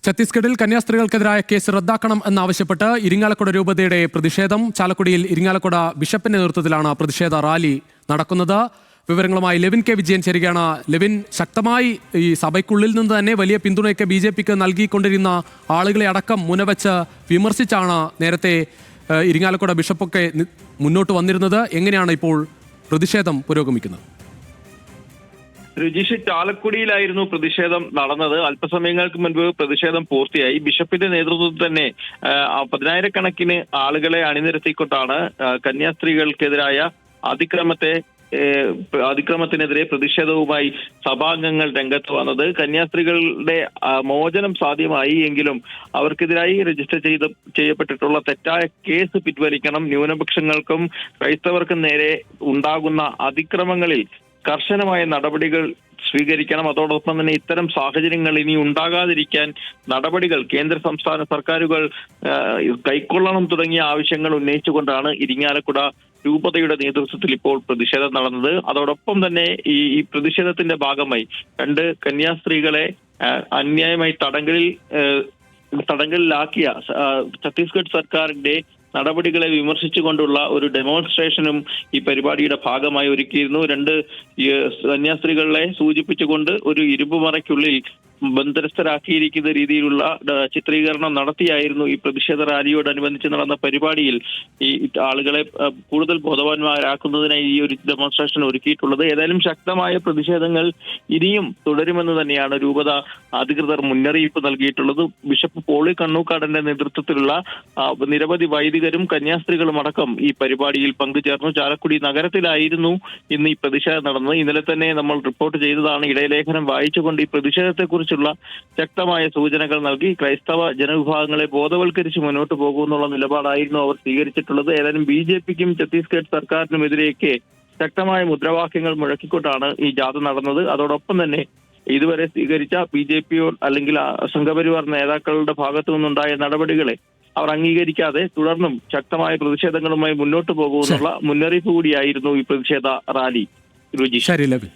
ഛത്തീസ്ഗഡിൽ കന്യാസ്ത്രീകൾക്കെതിരായ കേസ് റദ്ദാക്കണം എന്നാവശ്യപ്പെട്ട് ഇരിങ്ങാലക്കുട രൂപതയുടെ പ്രതിഷേധം. ചാലക്കുടിയിൽ ഇരിങ്ങാലക്കുട ബിഷപ്പിന്റെ നേതൃത്വത്തിലാണ് പ്രതിഷേധ റാലി നടക്കുന്നത്. വിവരങ്ങളുമായി ലെവിൻ കെ വിജയൻ ചേരുകയാണ്. ലെവിൻ, ശക്തമായി ഈ സഭയ്ക്കുള്ളിൽ നിന്ന് തന്നെ വലിയ പിന്തുണയൊക്കെ BJPക്ക് നൽകിക്കൊണ്ടിരുന്ന ആളുകളെ അടക്കം മുനവെച്ച് വിമർശിച്ചാണ് നേരത്തെ ഇരിങ്ങാലക്കുട ബിഷപ്പൊക്കെ മുന്നോട്ട് വന്നിരുന്നത്. എങ്ങനെയാണ് ഇപ്പോൾ പ്രതിഷേധം പുരോഗമിക്കുന്നത്? രജീഷ്, ചാലക്കുടിയിലായിരുന്നു പ്രതിഷേധം നടന്നത്. അല്പസമയങ്ങൾക്ക് മുൻപ് പ്രതിഷേധം പൂർത്തിയായി. ബിഷപ്പിന്റെ നേതൃത്വത്തിൽ തന്നെ 10,000-കണക്കിന് ആളുകളെ അണിനിരത്തിക്കൊണ്ടാണ് കന്യാസ്ത്രീകൾക്കെതിരായ അതിക്രമത്തിനെതിരെ പ്രതിഷേധവുമായി സഭാംഗങ്ങൾ രംഗത്ത് വന്നത്. കന്യാസ്ത്രീകളുടെ മോചനം സാധ്യമായി എങ്കിലും അവർക്കെതിരായി രജിസ്റ്റർ ചെയ്യപ്പെട്ടിട്ടുള്ള തെറ്റായ കേസ് പിൻവലിക്കണം, ന്യൂനപക്ഷങ്ങൾക്കും ക്രൈസ്തവർക്കും നേരെ ഉണ്ടാകുന്ന അതിക്രമങ്ങളിൽ കർശനമായ നടപടികൾ സ്വീകരിക്കണം, അതോടൊപ്പം തന്നെ ഇത്തരം സാഹചര്യങ്ങൾ ഇനി ഉണ്ടാകാതിരിക്കാൻ നടപടികൾ കേന്ദ്ര സംസ്ഥാന സർക്കാരുകൾ കൈക്കൊള്ളണം തുടങ്ങിയ ആവശ്യങ്ങൾ ഉന്നയിച്ചുകൊണ്ടാണ് ഇരിങ്ങാലക്കുട രൂപതയുടെ നേതൃത്വത്തിൽ ഇപ്പോൾ പ്രതിഷേധം നടന്നത്. അതോടൊപ്പം തന്നെ ഈ പ്രതിഷേധത്തിന്റെ ഭാഗമായി 2 കന്യാസ്ത്രീകളെ അന്യായമായി തടങ്കലിലാക്കിയ ഛത്തീസ്ഗഡ് സർക്കാരിന്റെ നടപടികളെ വിമർശിച്ചുകൊണ്ടുള്ള ഒരു ഡെമോൺസ്ട്രേഷനും ഈ പരിപാടിയുടെ ഭാഗമായി ഒരുക്കിയിരുന്നു. 2 കന്യാസ്ത്രീകളെ സൂചിപ്പിച്ചുകൊണ്ട് ഒരു ഇരുമ്പുമറയ്ക്കുള്ളിൽ ബന്ധനസ്ഥരാക്കിയിരിക്കുന്ന രീതിയിലുള്ള ചിത്രീകരണം നടത്തിയായിരുന്നു ഈ പ്രതിഷേധ റാലിയോടനുബന്ധിച്ച് നടന്ന പരിപാടിയിൽ ഈ ആളുകളെ കൂടുതൽ ബോധവാന്മാരാക്കുന്നതിനായി ഈ ഒരു ഡെമോൺസ്ട്രേഷൻ ഒരുക്കിയിട്ടുള്ളത്. ഏതായാലും ശക്തമായ പ്രതിഷേധങ്ങൾ ഇനിയും തുടരുമെന്ന് തന്നെയാണ് രൂപത അധികൃതർ മുന്നറിയിപ്പ് നൽകിയിട്ടുള്ളത്. ബിഷപ്പ് പോളി കണ്ണൂക്കാടന്റെ നേതൃത്വത്തിലുള്ള നിരവധി വൈദികരും കന്യാസ്ത്രീകളും അടക്കം ഈ പരിപാടിയിൽ പങ്കുചേർന്നു. ചാലക്കുടി നഗരത്തിലായിരുന്നു ഇന്ന് ഈ പ്രതിഷേധം നടന്നത്. ഇന്നലെ തന്നെ നമ്മൾ റിപ്പോർട്ട് ചെയ്തതാണ്. ഇടയലേഖനം വായിച്ചുകൊണ്ട് ഈ പ്രതിഷേധത്തെക്കുറിച്ച് ശക്തമായ സൂചനകൾ നൽകി ക്രൈസ്തവ ജനവിഭാഗങ്ങളെ ബോധവൽക്കരിച്ച് മുന്നോട്ട് പോകുമെന്നുള്ള നിലപാടായിരുന്നു അവർ സ്വീകരിച്ചിട്ടുള്ളത്. ഏതായാലും BJPക്കും ഛത്തീസ്ഗഡ് സർക്കാരിനുമെതിരെയൊക്കെ ശക്തമായ മുദ്രാവാക്യങ്ങൾ മുഴക്കിക്കൊണ്ടാണ് ഈ ജാഥ നടന്നത്. അതോടൊപ്പം തന്നെ ഇതുവരെ സ്വീകരിച്ച BJP അല്ലെങ്കിൽ സംഘപരിവാർ നേതാക്കളുടെ ഭാഗത്തു നിന്നുണ്ടായ നടപടികളെ അവർ അംഗീകരിക്കാതെ തുടർന്നും ശക്തമായ പ്രതിഷേധങ്ങളുമായി മുന്നോട്ട് പോകുമെന്നുള്ള മുന്നറിയിപ്പ് കൂടിയായിരുന്നു ഈ പ്രതിഷേധ റാലി. ശരി ലെവിൻ.